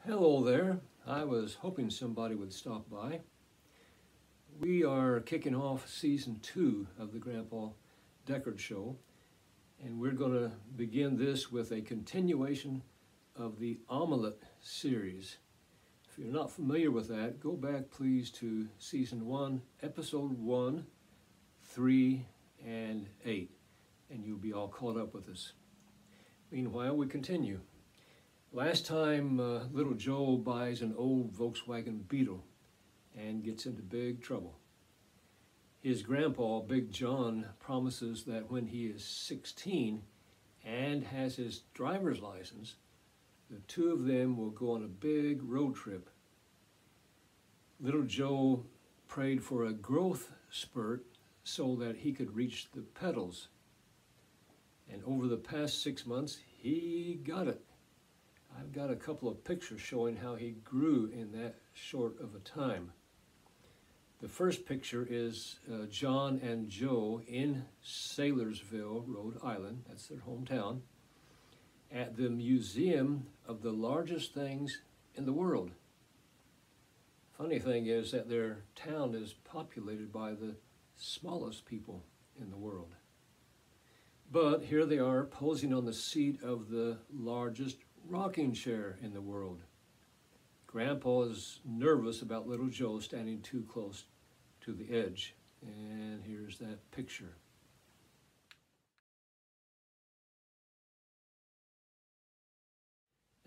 Hello there. I was hoping somebody would stop by. We are kicking off season 2 of the Grandpa Deckard Show, and we're going to begin this with a continuation of the Omelet series. If you're not familiar with that, go back please to season 1, episode 1, 3, and 8, and you'll be all caught up with us. Meanwhile, we continue. Last time, little Joe buys an old Volkswagen Beetle and gets into big trouble. His grandpa, Big John, promises that when he is 16 and has his driver's license, the two of them will go on a big road trip. Little Joe prayed for a growth spurt so that he could reach the pedals. And over the past 6 months, he got it. I've got a couple of pictures showing how he grew in that short of a time. The first picture is John and Joe in Saylorsville, Rhode Island, that's their hometown, at the museum of the largest things in the world. Funny thing is that their town is populated by the smallest people in the world. But here they are posing on the seat of the largest rocking chair in the world. Grandpa is nervous about little Joe standing too close to the edge. And here's that picture.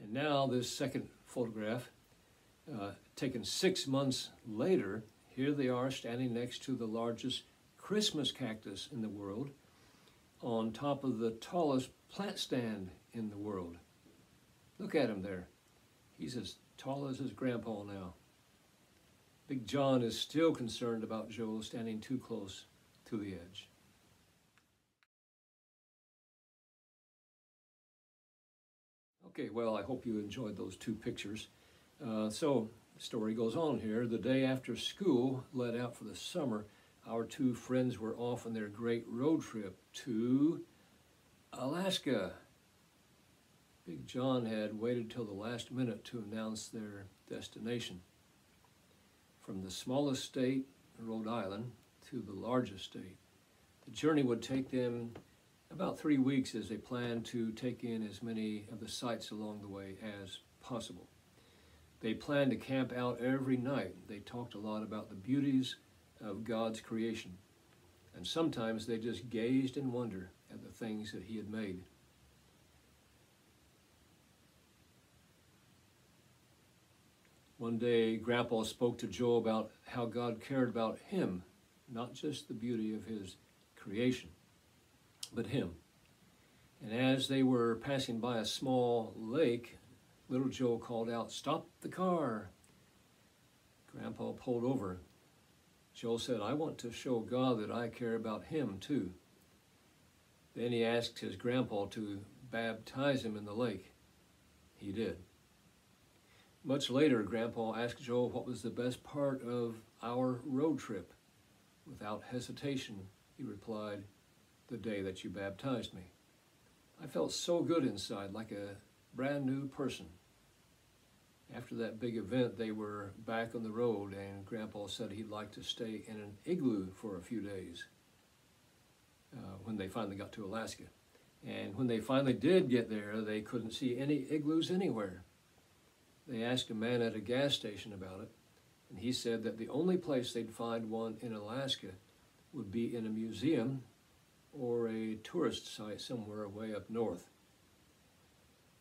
And now this second photograph, taken 6 months later, here they are standing next to the largest Christmas cactus in the world on top of the tallest plant stand in the world. Look at him there. He's as tall as his grandpa now. Big John is still concerned about Joe standing too close to the edge. Okay, well, I hope you enjoyed those two pictures. So, the story goes on here. The day after school let out for the summer, our two friends were off on their great road trip to Alaska. Big John had waited till the last minute to announce their destination. From the smallest state, Rhode Island, to the largest state. The journey would take them about 3 weeks as they planned to take in as many of the sights along the way as possible. They planned to camp out every night. They talked a lot about the beauties of God's creation. And sometimes they just gazed in wonder at the things that He had made. One day, Grandpa spoke to Joe about how God cared about him, not just the beauty of His creation, but him. And as they were passing by a small lake, little Joe called out, "Stop the car." Grandpa pulled over. Joe said, "I want to show God that I care about him too." Then he asked his grandpa to baptize him in the lake. He did. Much later, Grandpa asked Joe what was the best part of our road trip. Without hesitation, he replied, "The day that you baptized me." I felt so good inside, like a brand new person. After that big event, they were back on the road, and Grandpa said he'd like to stay in an igloo for a few days when they finally got to Alaska. And when they finally did get there, they couldn't see any igloos anywhere. They asked a man at a gas station about it, and he said that the only place they'd find one in Alaska would be in a museum or a tourist site somewhere way up north.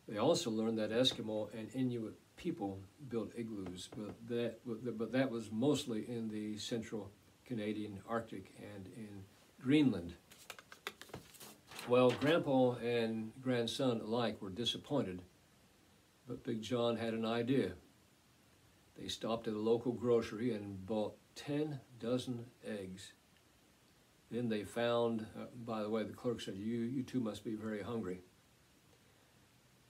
They also learned that Eskimo and Inuit people built igloos, but that was mostly in the central Canadian Arctic and in Greenland. Well, Grandpa and grandson alike were disappointed, but Big John had an idea. They stopped at a local grocery and bought 10 dozen eggs. Then they found, by the way, the clerk said, you two must be very hungry.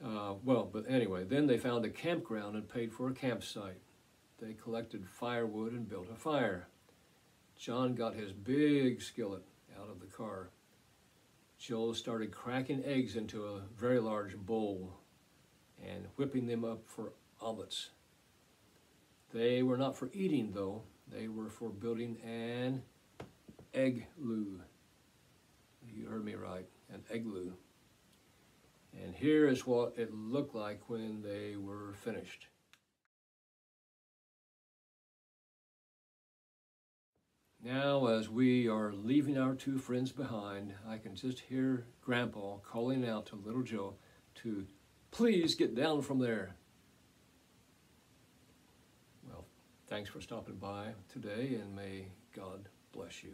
But anyway, then they found a campground and paid for a campsite. They collected firewood and built a fire. John got his big skillet out of the car. Joe started cracking eggs into a very large bowl and whipping them up for omelets. They were not for eating, though. They were for building an igloo. You heard me right, an igloo. And here is what it looked like when they were finished. Now, as we are leaving our two friends behind, I can just hear Grandpa calling out to little Joe to please get down from there. Well, thanks for stopping by today, and may God bless you.